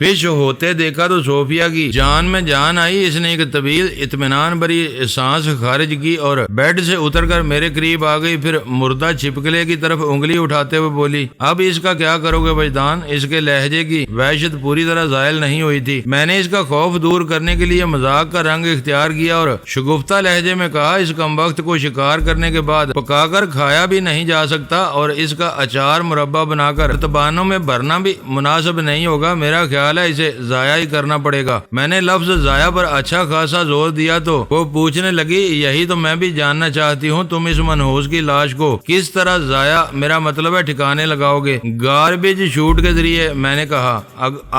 فش ہوتے دیکھا تو صوفیہ کی جان میں جان آئی۔ اس نے ایک طویل اطمینان بھری سانس خارج کی اور بیڈ سے اتر کر میرے قریب آ گئی، پھر مردہ چھپکلے کی طرف انگلی اٹھاتے ہوئے بولی، اب اس کا کیا کرو گے وجدان؟ اس کے لہجے کی وحشت پوری طرح زائل نہیں ہوئی تھی۔ میں نے اس کا خوف دور کرنے کے لیے مذاق کا رنگ اختیار کیا اور شگفتہ لہجے میں کہا، اس کمبخت کو شکار کرنے کے بعد پکا کر کھایا بھی نہیں جا سکتا اور اس کا اچار مربع بنا کر تبانوں میں بھرنا بھی مناسب نہیں ہوگا۔ میرا خیال ہے اسے ضائع ہی کرنا پڑے گا۔ میں نے لفظ ضائع پر اچھا خاصا زور دیا تو وہ پوچھنے لگی، یہی تو میں بھی جاننا چاہتی ہوں، تم اس منحوس کی لاش کو کس طرح ضائع، میرا مطلب ہے ٹھکانے لگاؤ گے؟ گاربیج شوٹ کے ذریعے، میں نے کہا۔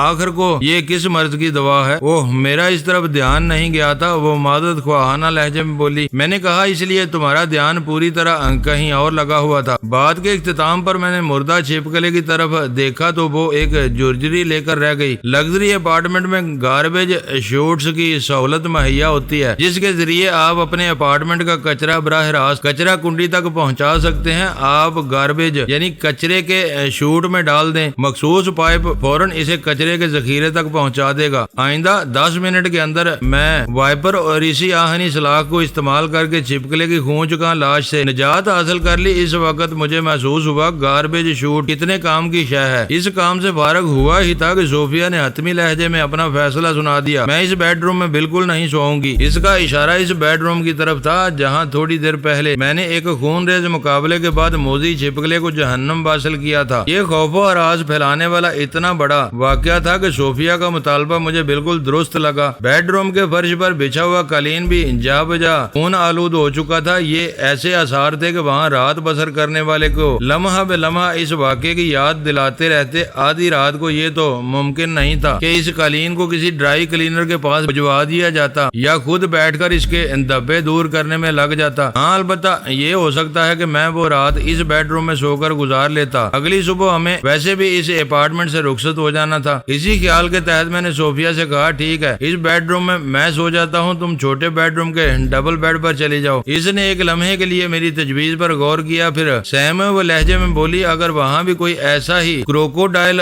آخر کو یہ کس مرض کی دوا ہے؟ اوہ، میرا اس طرف دھیان نہیں گیا تھا، وہ معذرت خواہانہ لہجے میں بولی۔ میں نے کہا، اس لیے تمہارا دھیان پوری طرح کہیں اور لگا ہوا تھا۔ بات کے اختتام پر میں نے مردہ چھپکلے کی طرف دیکھا تو وہ ایک جرجری لے کر رہ گئی۔ لگژری اپارٹمنٹ میں گاربیج شوٹس کی سہولت مہیا ہوتی ہے، جس کے ذریعے آپ اپنے اپارٹمنٹ کا کچرا براہ راست کچرا کنڈی تک پہنچا سکتے ہیں۔ آپ گاربیج یعنی کچرے کے شوٹ میں ڈال دیں، مخصوص پائپ فوراً اسے کچرے کے ذخیرے تک پہنچا دے گا۔ آئندہ 10 منٹ کے اندر میں وائپر اور اسی آہنی سلاخ کو استعمال کر کے چھپکلے کی خون چکا لاش سے نجات حاصل کر لی۔ اس وقت مجھے محسوس ہوا گاربیج شوٹ کتنے کام کی شے ہے۔ اس کام سے فارغ ہوا ہی تھا کہ صوفیہ نے حتمی لہجے میں اپنا فیصلہ سنا دیا، میں اس بیڈ روم میں بالکل نہیں سوؤں گی۔ اس کا اشارہ اس بیڈ روم کی طرف تھا جہاں تھوڑی دیر پہلے میں نے ایک خون ریز مقابلے کے بعد موذی چھپکلے کو جہنم واصل کیا تھا۔ یہ خوف و ہراس پھیلانے والا اتنا بڑا واقعہ تھا کہ صوفیہ کا مطالبہ مجھے بالکل درست لگا۔ بیڈ روم کے فرش پر بچھا ہوا قالین بھی جا بجا خون آلود ہو چکا تھا۔ یہ ایسے آثار تھے کہ وہاں رات بسر کرنے والے کو لمحہ بے لمحہ اس واقعے کی یاد دلاتے رہتے۔ آدھی رات کو یہ تو ممکن نہیں تھا کہ اس قالین کو کسی ڈرائی کلینر کے پاس بھجوا دیا جاتا یا خود بیٹھ کر اس کے دھبے دور کرنے میں لگ جاتا۔ ہاں، البتہ یہ ہو سکتا ہے کہ میں وہ رات اس بیڈ روم میں سو کر گزار لیتا۔ اگلی صبح ہمیں ویسے بھی اس اپارٹمنٹ سے رخصت ہو جانا تھا۔ اسی خیال کے تحت میں نے صوفیہ سے کہا، ٹھیک ہے، اس بیڈ روم میں سو جاتا ہوں، تم چھوٹے بیڈ روم کے ڈبل بیڈ پر چلی جاؤ۔ اس نے ایک لمحے کے لیے میری تجویز پر غور کیا، پھر سہمے ہوئے لہجے میں بولی، اگر وہاں بھی کوئی ایسا ہی کروکوڈائل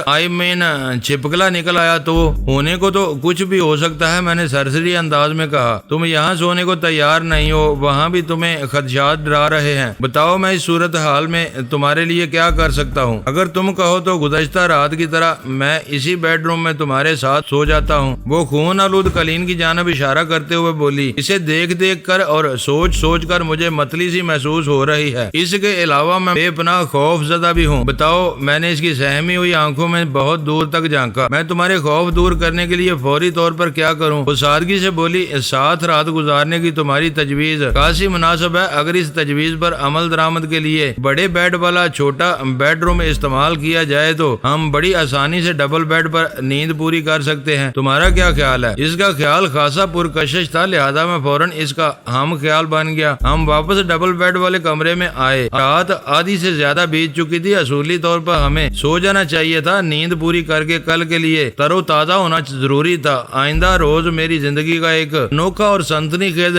چھپکلا نکل آیا تو ہونے کو تو کچھ بھی ہو سکتا ہے، میں نے سرسری انداز میں کہا۔ تم یہاں سونے کو تیار نہیں ہو، وہاں بھی تمہیں خدشات ڈرا رہے ہیں۔ بتاؤ میں اس صورتحال میں تمہارے لیے کیا کر سکتا ہوں؟ اگر تم کہو تو گزشتہ رات کی طرح میں اسی بیڈ روم میں تمہارے ساتھ سو جاتا ہوں۔ وہ خون آلود قالین کی جانب اشارہ کرتے ہوئے بولی۔ اسے دیکھ دیکھ کر اور سوچ کر مجھے متلی سی محسوس ہو رہی ہے۔ اس کے علاوہ میں بے پناہ خوف زدہ بھی ہوں۔ بتاؤ، میں نے اس کی سہمی ہوئی آنکھوں میں بہت دور تک جھانکا، میں تمہارے خوف دور کرنے کے لیے فوری طور پر کیا کروں؟ وہ سادگی سے بولی، ساتھ رات گزارنے کی تمہاری تجویز کافی مناسب ہے۔ اگر اس تجویز پر عمل درآمد کے لیے بڑے بیڈ والا چھوٹا بیڈ روم استعمال کیا جائے تو ہم بڑی آسانی سے ڈبل بیڈ پر نیند پوری کر سکتے ہیں۔ تمہارا کیا خیال ہے؟ اس کا خیال خاصا پرکشش تھا، لہذا میں فوراً اس کا ہم خیال بن گیا۔ ہم واپس ڈبل بیڈ والے کمرے میں آئے۔ رات آدھی سے زیادہ بیت چکی تھی، اصولی طور پر ہمیں سو جانا چاہیے تھا۔ نیند پوری کر کے کل کے لیے تر و تازہ ہونا ضروری تھا۔ آئندہ روز میری زندگی کا ایک انوکھا اور سنسنی خیز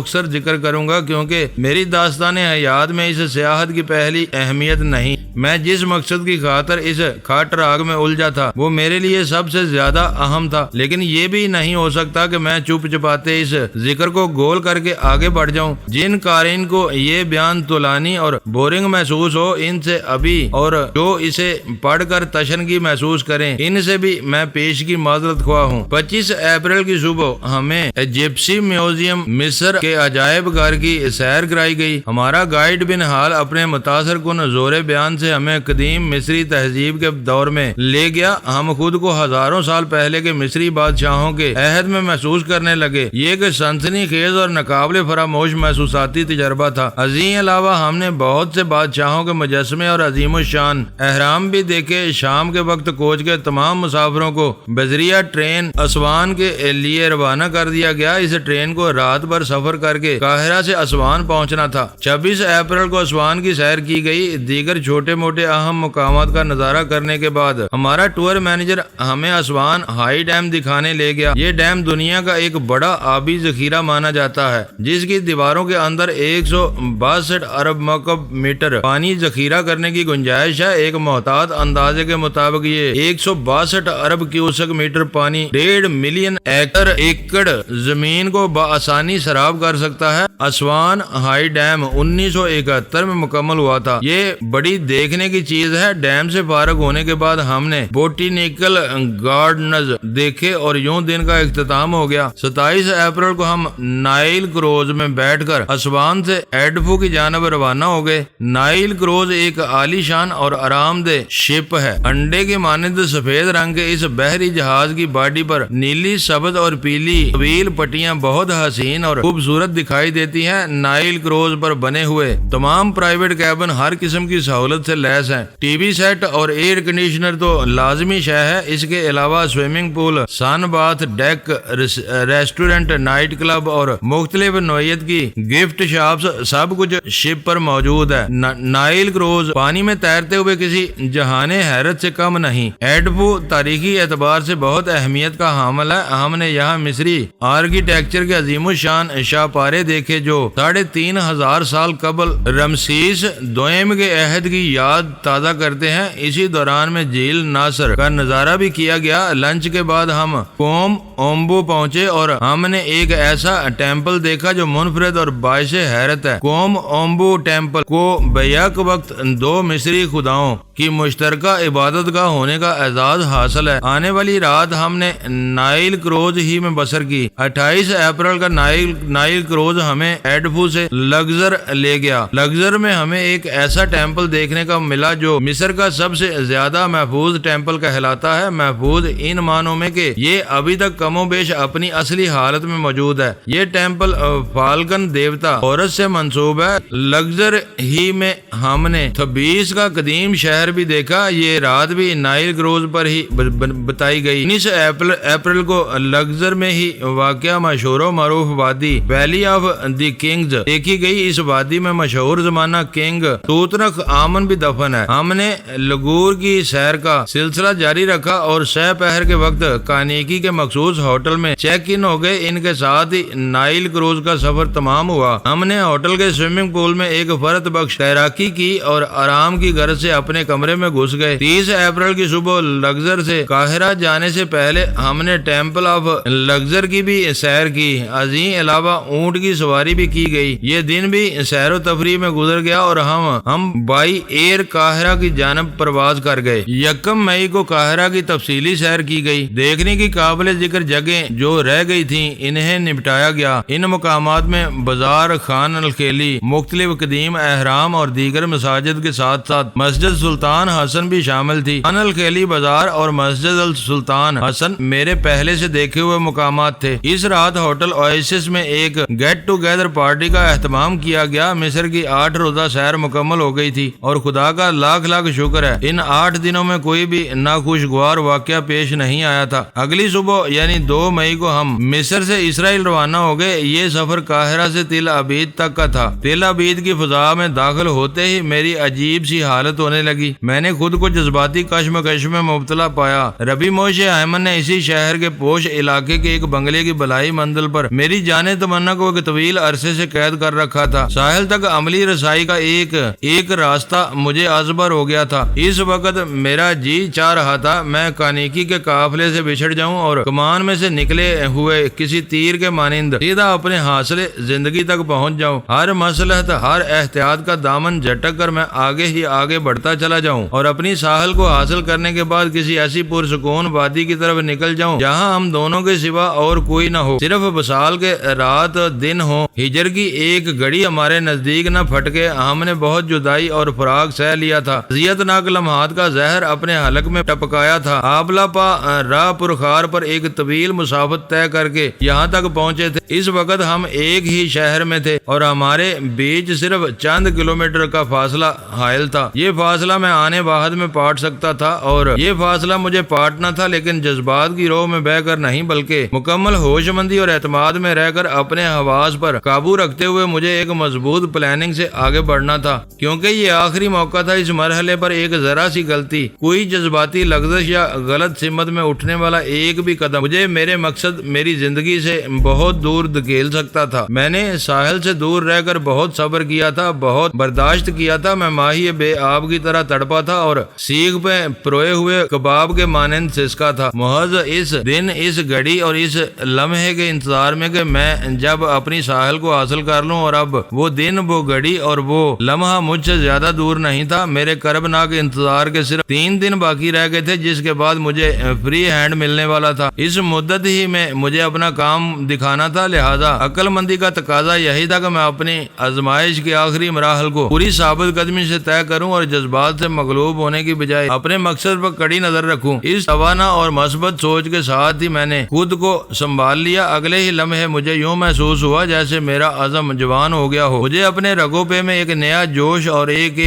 مختصر ذکر کروں گا کیونکہ میری داستان حیات میں اس سیاحت کی پہلی اہمیت نہیں۔ میں جس مقصد کی خاطر اس کھاٹ راگ میں الجھا تھا وہ میرے لیے سب سے زیادہ اہم تھا، لیکن یہ بھی نہیں ہو سکتا کہ میں چپ چپاتے اس ذکر کو گول کر کے آگے بڑھ جاؤں۔ جن قارئین کو یہ بیان طولانی اور بورنگ محسوس ہو ان سے ابھی، اور جو اسے پڑھ کر تشنگی محسوس کریں ان سے بھی میں پیش کی معذرت خواہ ہوں۔ 25 اپریل کی صبح ہمیں ایجپسی میوزیم مصر کے عجائب گھر کی سیر کرائی گئی۔ ہمارا گائیڈ بن حال اپنے متاثر کن زور بیان سے ہمیں قدیم مصری تہذیب کے دور میں لے گیا۔ ہم خود کو ہزاروں سال پہلے کے مصری بادشاہوں کے عہد میں محسوس کرنے لگے۔ یہ ایک سنسنی خیز اور ناقابل فراموش محسوساتی تجربہ تھا۔ ازیں علاوہ ہم نے بہت سے بادشاہوں کے مجسمے اور عظیم الشان اہرام بھی دیکھے۔ شام کے وقت کوچ کے تمام مسافروں کو بذریعہ ٹرین اسوان کے لیے روانہ کر دیا گیا۔ اس ٹرین کو رات بھر سفر کر کے قاہرہ سے اسوان پہنچنا تھا۔ 26 اپریل کو اسوان کی سیر کی گئی۔ دیگر چھوٹے موٹے اہم مقامات کا نظارہ کرنے کے بعد ہمارا ٹور مینیجر ہمیں اسوان ہائی ڈیم دکھانے لے گیا۔ یہ ڈیم دنیا کا ایک بڑا آبی ذخیرہ مانا جاتا ہے، جس کی دیواروں کے اندر 162 ارب مکعب میٹر پانی ذخیرہ کرنے کی گنجائش ہے۔ ایک محتاط اندازے کے مطابق یہ 162 ارب کیوسک میٹر پانی 1.5 ملین ایکڑ زمین کو بآسانی سراب کر سکتا ہے۔ اسوان ہائی ڈیم 1971 میں مکمل ہوا تھا۔ یہ بڑی دیکھنے کی چیز ہے۔ ڈیم سے فارغ ہونے کے بعد ہم نے بوٹینیکل گارڈنز دیکھے اور یوں دن کا اختتام ہو گیا۔ 27 اپریل کو ہم نائل کروز میں بیٹھ کر اسوان سے ایڈفو کی جانب روانہ ہو گئے۔ نائل کروز ایک عالی شان اور آرام دہ شپ ہے۔ انڈے کے مانند سفید رنگ کے اس بحری جہاز کی باڈی پر نیلی، سبز اور پیلی طویل پٹیاں بہت حسین اور خوبصورت دکھائی دیتی ہیں۔ نائل کروز پر بنے ہوئے تمام پرائیویٹ کیبن ہر قسم کی سہولت سے لیس ہیں۔ ٹی وی سیٹ اور ایئر کنڈیشنر تو لازمی شے ہے۔ اس کے علاوہ swimming pool, sun bath deck, restaurant, nightclub اور مختلف نوعیت کی گفٹ شاپس سب کچھ شپ پر موجود ہے۔ نائل کروز پانی میں تیرتے ہوئے کسی جہان حیرت سے کم نہیں۔ ایڈفو تاریخی اعتبار سے بہت اہمیت کا حامل ہے۔ ہم نے یہاں مصری آرکیٹیکچر کے عظیم الشان شاہپارے دیکھے جو 3500 سال قبل رمسیس دوئم کے عہد کی یاد تازہ کرتے ہیں۔ اسی دوران میں جھیل ناصر کا نظارہ بھی کیا گیا۔ لنچ کے بعد ہم کوم اومبو پہنچے اور ہم نے ایک ایسا ٹیمپل دیکھا جو منفرد اور باعث حیرت ہے۔ کوم اومبو ٹیمپل کو بیک وقت 2 مصری خداؤں کی مشترکہ عبادت گاہ ہونے کا اعزاز حاصل ہے۔ آنے والی رات ہم نے نائل کروز ہی میں بسر کی۔ 28 اپریل کا نائل کروز ہمیں ایڈفو سے لگزر لے گیا۔ لگزر میں ہمیں ایک ایسا ٹیمپل دیکھنے کا ملا جو مصر کا سب سے زیادہ محفوظ ٹیمپل کہلاتا ہے۔ محفوظ ان معنوں میں کہ یہ ابھی تک کم و بیش اپنی اصلی حالت میں موجود ہے۔ یہ ٹیمپل فالکن دیوتا ہورس سے منسوب ہے۔ لگزر ہی میں ہم نے تھبیس کا قدیم شہر بھی دیکھا۔ یہ رات بھی نائل کروز پر ہی بتائی گئی۔ 19 اپریل کو لگزر میں ہی واقع مشہور و معروف وادی ویلی آف دی کنگز دیکھی گئی۔ اس وادی میں مشہور زمانہ کنگ توتنخ آمن بھی دفن ہے۔ ہم نے لگور کی سیر کا سلسلہ جاری رکھا اور سہ پہر کے وقت کانیکی کے مخصوص ہوٹل میں چیک ان ہو گئے۔ ان کے ساتھ ہی نائل کروز کا سفر تمام ہوا۔ ہم نے ہوٹل کے سوئمنگ پول میں ایک فرد بخش تیراکی کی اور آرام کی غرض سے اپنے کمرے میں گھس گئے۔ 30 اپریل کی صبح لگزر سے قاہرہ جانے سے پہلے ہم نے ٹیمپل آف لگزر کی بھی سیر کی۔ ازیں علاوہ اونٹ کی سواری بھی کی گئی۔ یہ دن بھی سیر و تفریح میں گزر گیا اور ہم بائی ایئر قاہرہ کی جانب پرواز کر گئے۔ 1 مئی کو قاہرہ کی تفصیلی سیر کی گئی۔ دیکھنے کی قابل ذکر جگہیں جو رہ گئی تھیں انہیں نپٹایا گیا۔ ان مقامات میں بازار، خان الخیلی، مختلف قدیم اہرام اور دیگر مساجد کے ساتھ ساتھ مسجد سلطان حسن بھی شامل تھی۔ خان الخیلی بازار اور مسجد السلطان حسن میرے پہلے سے دیکھے ہوئے مقامات تھے۔ اس رات ہوٹل اویسس میں ایک گیٹ ٹوگیدر پارٹی کا اہتمام کیا گیا۔ مصر کی 8 روزہ سیر مکمل ہو گئی تھی اور خدا کا لاکھ لاکھ شکر ہے ان 8 دنوں میں کوئی بھی ناخوشگوار واقعہ پیش نہیں آیا تھا۔ اگلی صبح یعنی 2 مئی کو ہم مصر سے اسرائیل روانہ ہو گئے۔ یہ سفر قاہرہ سے تل ابید تک کا تھا۔ تل ابید کی فضا میں داخل ہوتے ہی میری عجیب سی حالت ہونے لگی۔ لی۔ میں نے خود کو جذباتی کشمکش میں مبتلا پایا۔ ربی موشے ایمن نے اسی شہر کے پوش علاقے کے ایک بنگلے کی بلائی منزل پر میری جان تمنا کو ایک طویل عرصے سے قید کر رکھا تھا۔ ساحل تک عملی رسائی کا ایک راستہ مجھے ازبر ہو گیا تھا۔ اس وقت میرا جی چاہ رہا تھا میں کانیکی کے قافلے سے بچھڑ جاؤں اور کمان میں سے نکلے ہوئے کسی تیر کے مانند سیدھا اپنے حاصل زندگی تک پہنچ جاؤں۔ ہر مصلحت، ہر احتیاط کا دامن جھٹک کر میں آگے ہی آگے بڑھتا چلا جاؤں اور اپنی ساحل کو حاصل کرنے کے بعد کسی ایسی پرسکون وادی کی طرف نکل جاؤں جہاں ہم دونوں کے سوا اور کوئی نہ ہو، صرف وصال کے رات دن ہو، ہجر کی ایک گھڑی ہمارے نزدیک نہ پھٹکے۔ ہم نے بہت جدائی اور فراق سہ لیا تھا، اذیت ناک لمحات کا زہر اپنے حلق میں ٹپکایا تھا۔ آبلا پا راہ پرخار پر ایک طویل مسافت طے کر کے یہاں تک پہنچے تھے۔ اس وقت ہم ایک ہی شہر میں تھے اور ہمارے بیچ صرف چند کلومیٹر کا فاصلہ حائل تھا۔ یہ فاصلہ میں آنے واحد میں پاٹ سکتا تھا اور یہ فاصلہ مجھے پاٹنا تھا، لیکن جذبات کی روح میں بہ کر نہیں، بلکہ مکمل ہوش مندی اور اعتماد میں رہ کر اپنے حواس پر قابو رکھتے ہوئے مجھے ایک مضبوط پلاننگ سے آگے بڑھنا تھا، کیونکہ یہ آخری موقع تھا۔ اس مرحلے پر ایک ذرا سی غلطی، کوئی جذباتی لغزش یا غلط سمت میں اٹھنے والا ایک بھی قدم مجھے میرے مقصد، میری زندگی سے بہت دور دھکیل سکتا تھا۔ میں نے ساحل سے دور رہ کر بہت صبر کیا تھا، بہت برداشت کیا تھا۔ میں ماہی بے آب کی طرح تڑپا تھا اور سیخ پہ پروئے ہوئے کباب کے مانند سسکا تھا، محض اس دن، اس گھڑی اور اس لمحے کے انتظار میں کہ میں جب اپنی ساحل کو حاصل کر لوں۔ اور اب وہ دن، وہ گھڑی اور وہ لمحہ مجھ سے زیادہ دور نہیں تھا۔ میرے کربناک انتظار کے صرف 3 دن باقی رہ گئے تھے، جس کے بعد مجھے فری ہینڈ ملنے والا تھا۔ اس مدت ہی میں مجھے اپنا کام دکھانا تھا، لہذا عقل مندی کا تقاضا یہی تھا کہ میں اپنی آزمائش کے آخری مراحل کو پوری ثابت قدمی سے طے کروں اور جذبات سے مغلوب ہونے کی بجائے اپنے مقصد پر کڑی نظر رکھوں۔ اس توانا اور مثبت سوچ کے ساتھ ہی میں نے خود کو سنبھال لیا۔ اگلے ہی لمحے مجھے یوں محسوس ہوا جیسے میرا عزم جوان ہو گیا ہو۔ مجھے اپنے رگوں پہ میں ایک نیا جوش اور ایک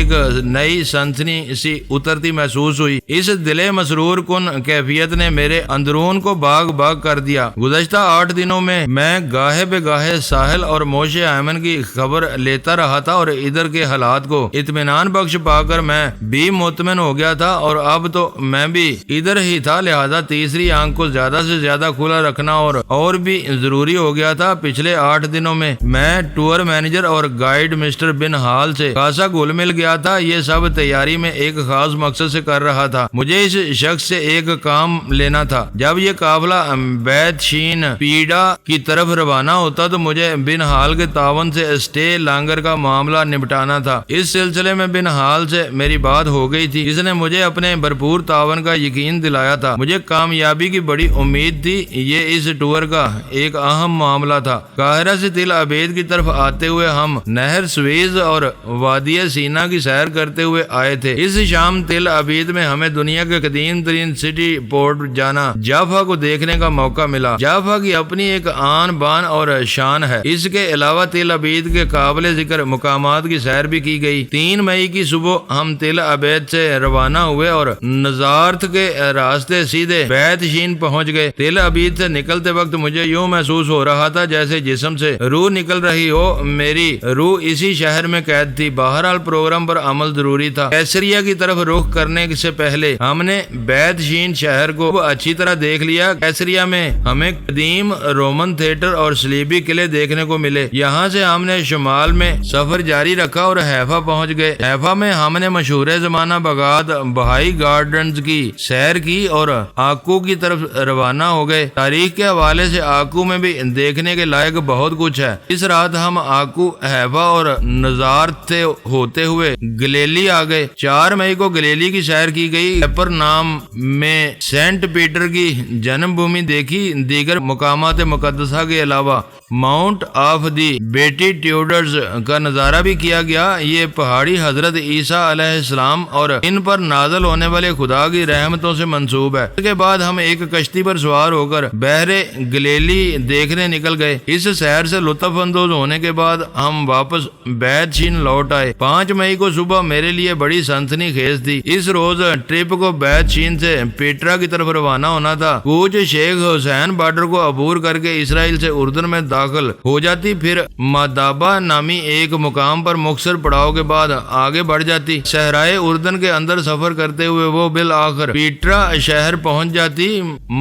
نئی سنسنی سی اترتی محسوس ہوئی۔ اس دل مسرور کن کیفیت نے میرے اندرون کو باغ باغ کر دیا۔ گزشتہ 8 دنوں میں گاہے بے گاہے ساحل اور موشے ایمن کی خبر لیتا رہا تھا اور ادھر کے حالات کو اطمینان بخش پا کر میں بھی مطمئن ہو گیا تھا اور اب تو میں بھی ادھر ہی تھا، لہذا تیسری آنکھ کو زیادہ سے زیادہ کھلا رکھنا اور بھی ضروری ہو گیا تھا۔ پچھلے 8 دنوں میں ٹور مینیجر اور گائیڈ مسٹر بن ہال سے خاصا گھل مل گیا تھا۔ یہ سب تیاری میں ایک خاص مقصد سے کر رہا تھا۔ مجھے اس شخص سے ایک کام لینا تھا۔ جب یہ قافلہ بیت شین پیڑا کی طرف روانہ ہوتا تو مجھے بن ہال کے تعاون سے اسٹے لانگر کا معاملہ نپٹانا تھا۔ اس سلسلے میں بن ہال سے میری بات ہو گئی تھی، جس نے مجھے اپنے بھرپور تعاون کا یقین دلایا تھا۔ مجھے کامیابی کی بڑی امید تھی۔ یہ اس ٹور کا ایک اہم معاملہ تھا۔ قاہرہ سے تل عبید کی طرف آتے ہوئے ہم نہر سویز اور وادی سینا کی سیر کرتے ہوئے آئے تھے۔ اس شام تل عبید میں ہمیں دنیا کے قدیم ترین سٹی پورٹ جانا جافا کو دیکھنے کا موقع ملا۔ جافا کی اپنی ایک آن بان اور شان ہے۔ اس کے علاوہ تل عبید کے قابل ذکر مقامات کی سیر بھی کی گئی۔ 3 مئی کی صبح ہم تل عبید سے روانہ ہوئے اور نزارت کے راستے سیدھے بیت شین پہنچ گئے۔ تل عبید سے نکلتے وقت مجھے یوں محسوس ہو رہا تھا جیسے جسم سے روح نکل رہی ہو۔ میری روح اسی شہر میں قید تھی۔ بہرحال پروگرام پر عمل ضروری تھا۔ کیسریا کی طرف رخ کرنے سے پہلے ہم نے بیت شین شہر کو اچھی طرح دیکھ لیا۔ کیسریا میں ہمیں قدیم رومن تھیٹر اور سلیبی قلعے دیکھنے کو ملے۔ یہاں سے ہم نے شمال میں سفر جاری رکھا اور حیفا پہنچ گئے۔ حیفا میں ہم نے مشہور زمانہ بغداد بہائی گارڈنز کی سیر کی اور آکو کی طرف روانہ ہو گئے۔ تاریخ کے حوالے سے آکو میں بھی دیکھنے کے لائق بہت کچھ ہے۔ اس رات ہم آکو، حیفا اور نزارت سے ہوتے ہوئے گلیلی آ گئے۔ 4 مئی کو گلیلی کی سیر کی گئی۔ پیپر نام میں سینٹ پیٹر کی جنم بھومی دیکھی۔ دیگر مقامات مقدسہ کے علاوہ ماؤنٹ آف دی بیٹی ٹیوڈرز کا نظارہ بھی کیا گیا۔ یہ پہاڑی حضرت عیسیٰ علیہ السلام اور ان پر نازل ہونے والے خدا کی رحمتوں سے منسوب ہے۔ اس کے بعد ہم ایک کشتی پر سوار ہو کر بحر گلیلی دیکھنے نکل گئے۔ اس سیر سے لطف اندوز ہونے کے بعد ہم واپس بیت شین لوٹ آئے۔ 5 مئی کو صبح میرے لیے بڑی سنسنی خیز تھی۔ اس روز ٹرپ کو بیت شین سے پیٹرا کی طرف روانہ ہونا تھا۔ کوچ شیخ حسین بارڈر کو عبور کر کے اسرائیل سے اردن میں داخل ہو جاتی، پھر مادابا نامی ایک مقام پر مختصر پڑاؤ کے بعد آگے بڑھ جاتی۔ صحرائے دریائے اردن کے اندر سفر کرتے ہوئے وہ بالآخر پیٹرا شہر پہنچ جاتی۔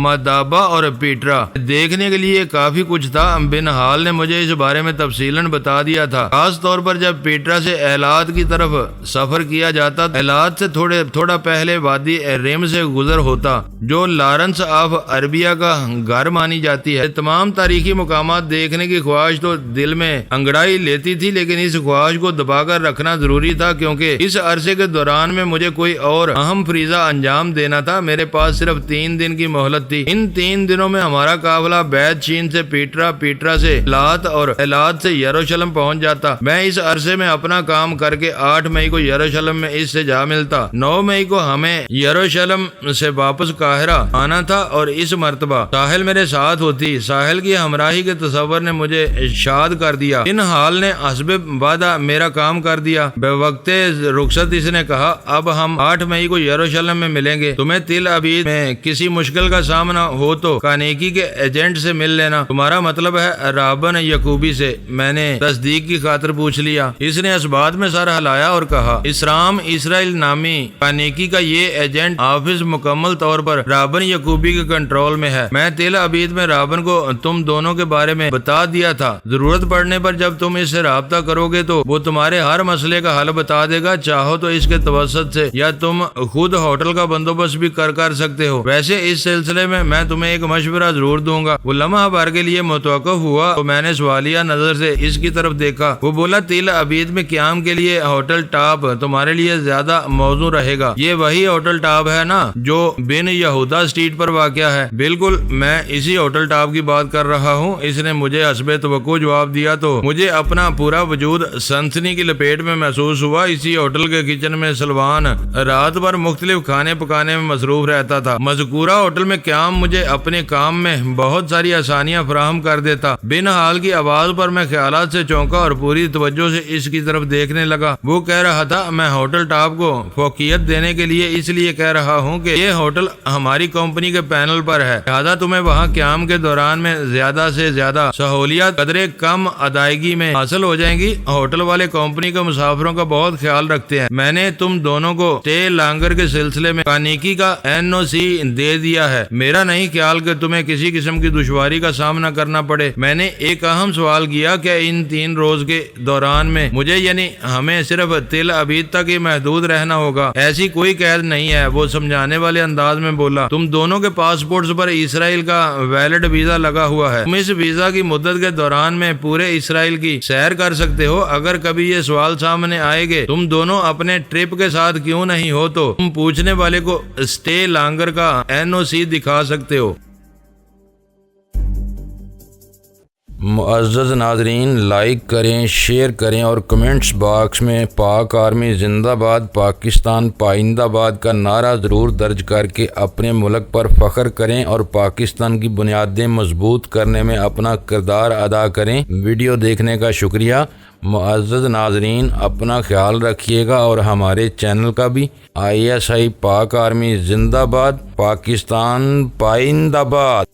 مدابا اور پیٹرا دیکھنے کے لیے کافی کچھ تھا۔ بن حال نے مجھے اس بارے میں تفصیلاً بتا دیا تھا، خاص طور پر جب پیٹرا سے ایلات کی طرف سفر کیا جاتا، ایلات سے تھوڑا پہلے وادی ریم سے گزر ہوتا جو لارنس آف عربیہ کا گھر مانی جاتی ہے۔ تمام تاریخی مقامات دیکھنے کی خواہش تو دل میں انگڑائی لیتی تھی، لیکن اس خواہش کو دبا کر رکھنا ضروری تھا کیونکہ اس عرصے کے دوران میں مجھے کوئی اور اہم فریضہ انجام دینا تھا۔ میرے پاس صرف 3 دن کی مہلت تھی۔ ان 3 دنوں میں ہمارا قافلہ بیت چین سے پیٹرا سے ایلات اور ایلات سے یروشلم پہنچ جاتا۔ میں اس عرصے میں اپنا کام کر کے 8 مئی کو یروشلم میں اس سے جا ملتا۔ 9 مئی کو ہمیں یروشلم سے واپس قاہرہ آنا تھا اور اس مرتبہ ساحل میرے ساتھ ہوتی۔ ساحل کی ہمراہی کے تصور نے مجھے شاد کر دیا۔ ان حال نے حسب وعدہ میرا کام کر دیا۔ بے وقت رخصت اس نے کہا، اب ہم 8 مئی کو یروشلم میں ملیں گے۔ تمہیں تل ابید میں کسی مشکل کا سامنا ہو تو کانیکی کے ایجنٹ سے مل لینا۔ تمہارا مطلب ہے رابن یعقوبی سے؟ میں نے تصدیق کی خاطر پوچھ لیا۔ اس نے اس بات میں سر ہلایا اور کہا، اسرام اسرائیل نامی کانیکی کا یہ ایجنٹ آفس مکمل طور پر رابن یعقوبی کے کنٹرول میں ہے۔ میں تل ابید میں رابن کو تم دونوں کے بارے میں بتا دیا تھا۔ ضرورت پڑنے پر جب تم اس سے رابطہ کرو گے تو وہ تمہارے ہر مسئلے کا حل بتا دے گا۔ چاہو تو اس کے توسط سے یا تم خود ہوٹل کا بندوبست بھی کر سکتے ہو۔ ویسے اس سلسلے میں تمہیں ایک مشورہ ضرور دوں گا۔ وہ لمحہ بھر کے لیے متوقف ہوا تو میں نے سوالیہ نظر سے اس کی طرف دیکھا۔ وہ بولا، تل ابید میں قیام کے لیے ہوٹل ٹاپ تمہارے لیے زیادہ موزوں رہے گا۔ یہ وہی ہوٹل ٹاپ ہے نا جو بن یہودا اسٹریٹ پر واقع ہے؟ بالکل، میں اسی ہوٹل ٹاپ کی بات کر رہا ہوں۔ اس نے مجھے حسب توقع جواب دیا تو مجھے اپنا پورا وجود سنسنی کی لپیٹ میں محسوس ہوا۔ اسی ہوٹل کے کچن میں سلوان رات بھر مختلف کھانے پکانے میں مصروف رہتا تھا۔ مذکورہ ہوٹل میں قیام مجھے اپنے کام میں بہت ساری آسانیاں فراہم کر دیتا۔ بن حال کی آواز پر میں خیالات سے چونکا اور پوری توجہ سے اس کی طرف دیکھنے لگا۔ وہ کہہ رہا تھا، میں ہوٹل ٹاپ کو فوقیت دینے کے لیے اس لیے کہہ رہا ہوں کہ یہ ہوٹل ہماری کمپنی کے پینل پر ہے، لہذا تمہیں وہاں قیام کے دوران میں زیادہ سے زیادہ سہولیات قدرے کم ادائیگی میں حاصل ہو جائیں گی۔ ہوٹل والے کمپنی کے مسافروں کا بہت خیال رکھتے ہیں۔ میں نے تم دونوں کو اسٹے لانگر کے سلسلے میں کانیکی کا NOC دے دیا ہے۔ میرا نہیں خیال کہ تمہیں کسی قسم کی دشواری کا سامنا کرنا پڑے۔ میں نے ایک اہم سوال کیا کہ ان 3 روز کے دوران میں مجھے یعنی ہمیں صرف تل ابید تک ہی محدود رہنا ہوگا؟ ایسی کوئی قید نہیں ہے، وہ سمجھانے والے انداز میں بولا۔ تم دونوں کے پاسپورٹس پر اسرائیل کا ویلڈ ویزا لگا ہوا ہے۔ تم اس ویزا کی مدت کے دوران میں پورے اسرائیل کی سیر کر سکتے ہو۔ اگر کبھی یہ سوال سامنے آئے گے تم دونوں اپنے ٹرپ کے ساتھ کیوں نہیں ہو تو تم پوچھنے والے کو اسٹے لانگر کا NOC دکھا سکتے ہو۔ معزز ناظرین، لائک کریں، شیئر کریں اور کمنٹس باکس میں پاک آرمی زندہ باد، پاکستان پائندہ باد کا نعرہ ضرور درج کر کے اپنے ملک پر فخر کریں اور پاکستان کی بنیادیں مضبوط کرنے میں اپنا کردار ادا کریں۔ ویڈیو دیکھنے کا شکریہ۔ معزز ناظرین، اپنا خیال رکھیے گا اور ہمارے چینل کا بھی۔ ISI پاک آرمی زندہ باد، پاکستان پائندہ باد۔